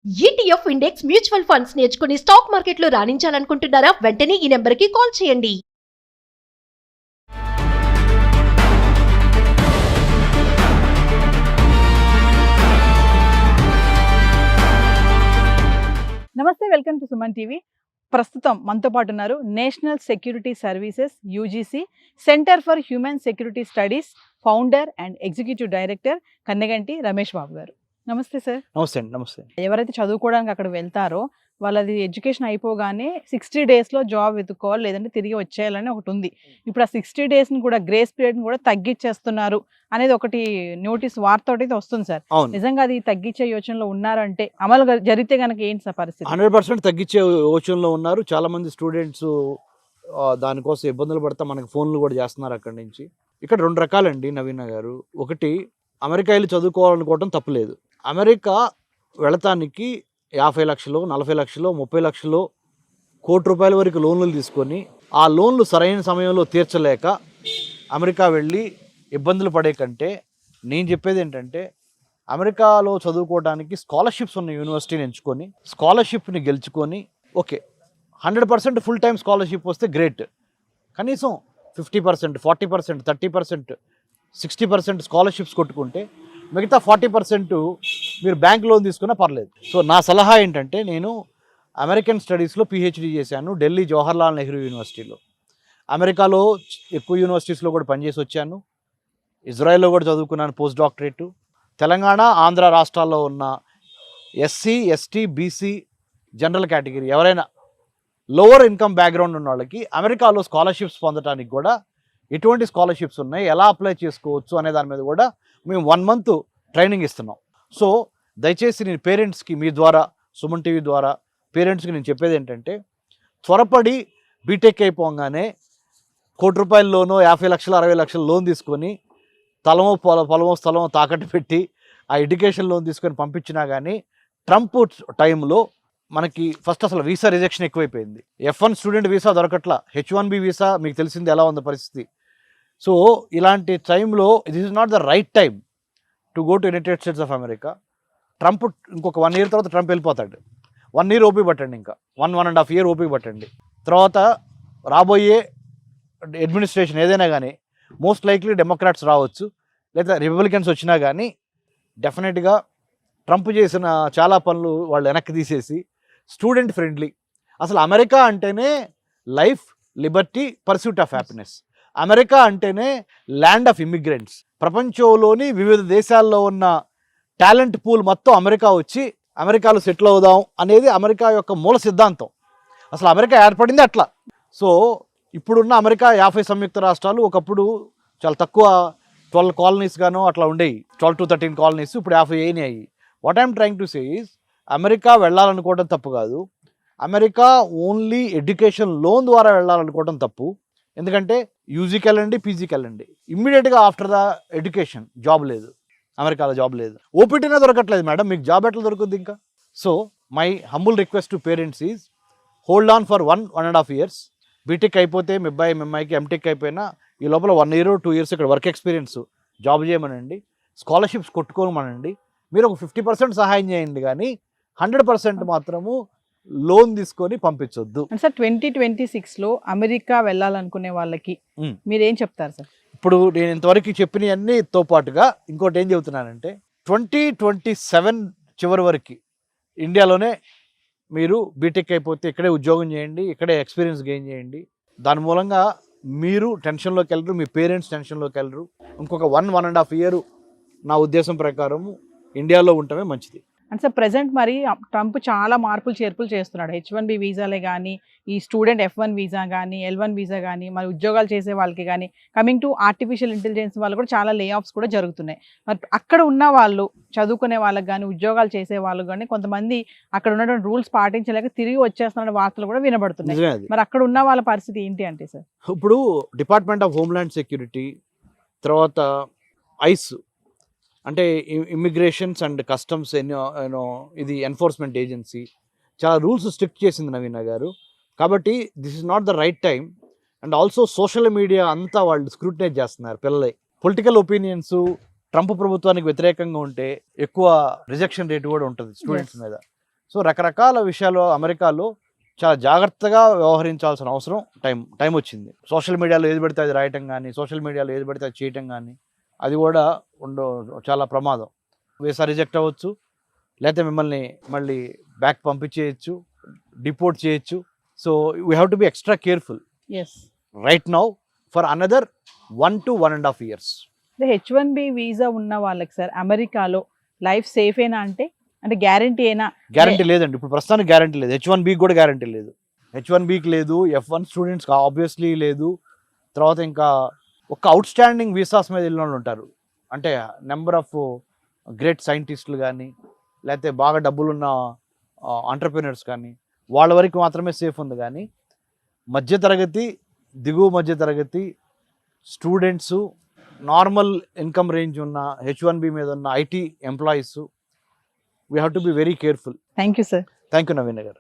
ETF index mutual funds నేర్చుకుని stock మార్కెట్లో రాణించాలనుకుంటున్నారా? వెంటనే ఈ నెంబర్కి కాల్ చేయండి. నమస్తే, వెల్కమ్ టు సుమన్ టీవీ. ప్రస్తుతం మనతో పాటు ఉన్నారు National Security Services UGC Centre for Human Security Studies founder and executive director Kanneganti Ramesh Babu garu. నమస్తే సార్. నమస్తే అండి. నమస్తే. ఎవరైతే చదువుకోవడానికి అక్కడ వెళ్తారో వాళ్ళది ఎడ్యుకేషన్ అయిపోగానే 60 డేస్లో జాబ్ వెతుక్కోవాలి, లేదంటే తిరిగి వచ్చేయాలని ఒకటి ఉంది. ఇప్పుడు ఆ 60 డేస్ని కూడా గ్రేస్ పీరియడ్ని కూడా తగ్గించేస్తున్నారు అనేది ఒకటి నోటీస్ వార్త ఒకటి వస్తుంది సార్. నిజంగా అది తగ్గించే యోచనలో ఉన్నారంటే అమలు జరిగితే కనుక ఏంటి సార్ పరిస్థితి? 100% తగ్గించే యోచనలో ఉన్నారు. చాలా మంది స్టూడెంట్స్ దానికోసం ఇబ్బందులు పడతా మనకి ఫోన్లు కూడా చేస్తున్నారు అక్కడి నుంచి. ఇక్కడ 2 రకాలండి నవీన గారు. ఒకటి, అమెరికా వెళ్ళి చదువుకోవాలనుకోవడం తప్పులేదు. అమెరికా వెళతానికి 50 లక్షలు, 40 లక్షలు, 30 లక్షలు, ₹1,00,00,000 వరకు లోన్లు తీసుకొని ఆ లోన్లు సరైన సమయంలో తీర్చలేక అమెరికా వెళ్ళి ఇబ్బందులు పడే కంటే నేను చెప్పేది ఏంటంటే, అమెరికాలో చదువుకోవడానికి స్కాలర్షిప్స్ ఉన్న యూనివర్సిటీని ఎంచుకొని స్కాలర్షిప్ని గెలుచుకొని, ఓకే 100% ఫుల్ టైం స్కాలర్షిప్ వస్తే గ్రేట్, కనీసం 50%, 40%, 30%, 60% స్కాలర్షిప్స్ కొట్టుకుంటే మిగతా 40% మీరు బ్యాంక్ లోన్ తీసుకున్నా పర్లేదు. సో నా సలహా ఏంటంటే, నేను అమెరికన్ స్టడీస్లో PhD చేశాను ఢిల్లీ జవహర్లాల్ నెహ్రూ యూనివర్సిటీలో. అమెరికాలో ఎక్కువ యూనివర్సిటీస్లో కూడా పనిచేసి వచ్చాను. ఇజ్రాయెల్లో కూడా చదువుకున్నాను పోస్ట్ డాక్టరేటు. తెలంగాణ, ఆంధ్ర రాష్ట్రాల్లో ఉన్న SC, ST, BC general category ఎవరైనా లోవర్ ఇన్కమ్ బ్యాక్గ్రౌండ్ ఉన్న వాళ్ళకి అమెరికాలో స్కాలర్షిప్స్ పొందడానికి కూడా ఎటువంటి స్కాలర్షిప్స్ ఉన్నాయి, ఎలా అప్లై చేసుకోవచ్చు అనే దాని మీద కూడా మేము 1 month ట్రైనింగ్ ఇస్తున్నాం. సో దయచేసి నేను పేరెంట్స్కి, మీ ద్వారా, సుమన్ టీవీ ద్వారా పేరెంట్స్కి నేను చెప్పేది ఏంటంటే, త్వరపడి బీటెక్ అయిపోగానే ₹1,00,00,000 లోనో 50 లక్షలు, 60 లక్షలు లోన్ తీసుకొని పొలమో స్థలమో తాకట్టు పెట్టి ఆ ఎడ్యుకేషన్ లోన్ తీసుకొని పంపించినా కానీ, ట్రంప్ టైంలో మనకి ఫస్ట్ అసలు వీసా రిజెక్షన్ ఎక్కువైపోయింది. F1 student visa దొరకట్లా, H1B visa మీకు తెలిసింది ఎలా ఉంది పరిస్థితి. సో ఇలాంటి టైంలో this is not the right time to go to United states of America. Trump ఇంకొక 1 year తర్వాత ట్రంప్ వెళ్ళిపోతాడు. 1 year ఓపిక పట్టండి, ఇంకా 1.5 year ఓపిక పట్టండి. తర్వాత రాబోయే అడ్మినిస్ట్రేషన్ ఏదైనా కానీ మోస్ట్ లైక్లీ డెమోక్రాట్స్ రావచ్చు, లేదా రిపబ్లికన్స్ వచ్చినా కానీ డెఫినెట్గా ట్రంప్ చేసిన చాలా పనులు వాళ్ళు వెనక్కి తీసేసి స్టూడెంట్ ఫ్రెండ్లీ. అసలు అమెరికా అంటేనే life, Liberty, pursuit of happiness. America అంటేనే ల్యాండ్ ఆఫ్ ఇమిగ్రెంట్స్. ప్రపంచంలోని వివిధ దేశాల్లో ఉన్న టాలెంట్ పూల్ మొత్తం అమెరికా వచ్చి అమెరికాలో సెటిల్ అవుదాం అనేది అమెరికా యొక్క మూల సిద్ధాంతం. అసలు అమెరికా ఏర్పడింది అట్లా. సో ఇప్పుడున్న అమెరికా 50 సంయుక్త రాష్ట్రాలు ఒకప్పుడు చాలా తక్కువ 12 colonies గానో అట్లా ఉండేవి, 12 to 13 colonies, ఇప్పుడు 50 అయినాయి. What I'm trying to say is, America వెళ్ళాలనుకోవడం తప్పు కాదు, అమెరికా ఓన్లీ ఎడ్యుకేషన్ లోన్ ద్వారా వెళ్ళాలనుకోవడం తప్పు. ఎందుకంటే యూజీకి వెళ్ళండి, పీజీకి వెళ్ళండి, ఇమ్మీడియట్గా ఆఫ్టర్ ద ఎడ్యుకేషన్ జాబ్ లేదు, అమెరికాలో జాబ్ లేదు, ఓపీటీనే దొరకట్లేదు మేడం, మీకు జాబ్ ఎట్లా దొరుకుతుంది ఇంకా? So my humble request to parents is, hold on for 1.5 years. BTech అయిపోతే మీ అమ్మాయికి ఎంటెక్ అయిపోయినా ఈ లోపల 1 year, 2 years ఇక్కడ వర్క్ ఎక్స్పీరియన్స్ జాబ్ చేయమనండి, స్కాలర్షిప్స్ కొట్టుకోమనండి. మీరు ఒక 50% సహాయం చేయండి, కానీ 100% మాత్రము లోన్ తీసుకొని పంపించొద్దు. సార్ 2026లో అమెరికా వెళ్ళాలనుకునే వాళ్ళకి మీరేం చెప్తారు సార్? ఇప్పుడు నేను ఇంతవరకు చెప్పినవన్నీతో పాటుగా ఇంకోటి ఏం చెబుతున్నానంటే, 2027 చివరి వరకు ఇండియాలోనే మీరు బీటెక్ అయిపోతే ఇక్కడే ఉద్యోగం చేయండి, ఇక్కడే ఎక్స్పీరియన్స్ గెయిన్ చేయండి. దాని మూలంగా మీరు టెన్షన్లోకి వెళ్ళరు, మీ పేరెంట్స్ టెన్షన్లోకి వెళ్ళరు. ఇంకొక 1.5 year నా ఉద్దేశం ప్రకారము ఇండియాలో ఉండటమే మంచిది. అంటే సార్ ప్రజెంట్ మరి ట్రంప్ చాలా మార్పులు చేర్పులు చేస్తున్నాడు. H1B వీసాలే కానీ, ఈ స్టూడెంట్ F1 వీసా కానీ, L1 వీసా కానీ, మరి ఉద్యోగాలు చేసే వాళ్ళకి కానీ, కమింగ్ టు ఆర్టిఫిషియల్ ఇంటెలిజెన్స్ వాళ్ళు కూడా చాలా లే ఆఫ్స్ కూడా జరుగుతున్నాయి. మరి అక్కడ ఉన్న వాళ్ళు, చదువుకునే వాళ్ళకి కానీ, ఉద్యోగాలు చేసే వాళ్ళు కానీ, కొంతమంది అక్కడ ఉన్నటువంటి రూల్స్ పాటించలేక తిరిగి వచ్చేస్తున్న వార్తలు కూడా వినబడుతున్నాయి. మరి అక్కడ ఉన్న వాళ్ళ పరిస్థితి ఏంటి అంటే సార్? ఇప్పుడు డిపార్ట్మెంట్ ఆఫ్ హోమ్ల్యాండ్ సెక్యూరిటీ, తర్వాత ఐస్ అంటే ఇమ్మిగ్రేషన్స్ అండ్ కస్టమ్స్ ఇది ఎన్ఫోర్స్మెంట్ ఏజెన్సీ చాలా రూల్స్ స్ట్రిక్ట్ చేసింది నవీన గారు. కాబట్టి this is not the right time. And also social media అంతా వాళ్ళు స్క్రూటినైజ్ చేస్తున్నారు పిల్లలే. పొలిటికల్ ఒపీనియన్స్ ట్రంప్ ప్రభుత్వానికి వ్యతిరేకంగా ఉంటే ఎక్కువ రిజెక్షన్ రేట్ కూడా ఉంటుంది స్టూడెంట్స్ మీద. సో రకరకాల విషయాలు అమెరికాలో చాలా జాగ్రత్తగా వ్యవహరించాల్సిన అవసరం టైం వచ్చింది. సోషల్ మీడియాలో ఏది పడితే అది రాయటం కానీ, సోషల్ మీడియాలో ఏది పడితే అది చేయటం కానీ, అది కూడా చాలా ప్రమాదం. వీసా రిజెక్ట్ అవ్వచ్చు, లేకపోతే మిమ్మల్ని మళ్ళీ బ్యాక్ పంపించేయచ్చు, డిపోర్ట్ చేయొచ్చు. So we have to be extra careful ఎస్. Right now for another 1 to 1.5 years. H1B visa ఉన్న వాళ్ళకి సార్ అమెరికాలో లైఫ్ సేఫేనా అంటే గ్యారంటీ అయినా? గ్యారంటీ లేదండి, ఇప్పుడు ప్రస్తుతానికి గ్యారంటీ లేదు. H1Bకి కూడా గ్యారంటీ లేదు. H1Bకి లేదు, F1 స్టూడెంట్స్కి ఆబ్వియస్లీ లేదు. తర్వాత ఇంకా ఒక అవుట్ స్టాండింగ్ వీసాస్ మీద వెళ్ళిన వాళ్ళు ఉంటారు, అంటే నెంబర్ ఆఫ్ గ్రేట్ సైంటిస్టులు కానీ, లేకపోతే బాగా డబ్బులున్న ఆంటర్ప్రినర్స్ కానీ, వాళ్ళ వరకు మాత్రమే సేఫ్ ఉంది. కానీ మధ్యతరగతి, దిగువ మధ్యతరగతి స్టూడెంట్స్, నార్మల్ ఇన్కమ్ రేంజ్ ఉన్న H1B మీద ఉన్న IT employees, we have to be very careful. Thank you sir. Thank you Naveen గారు.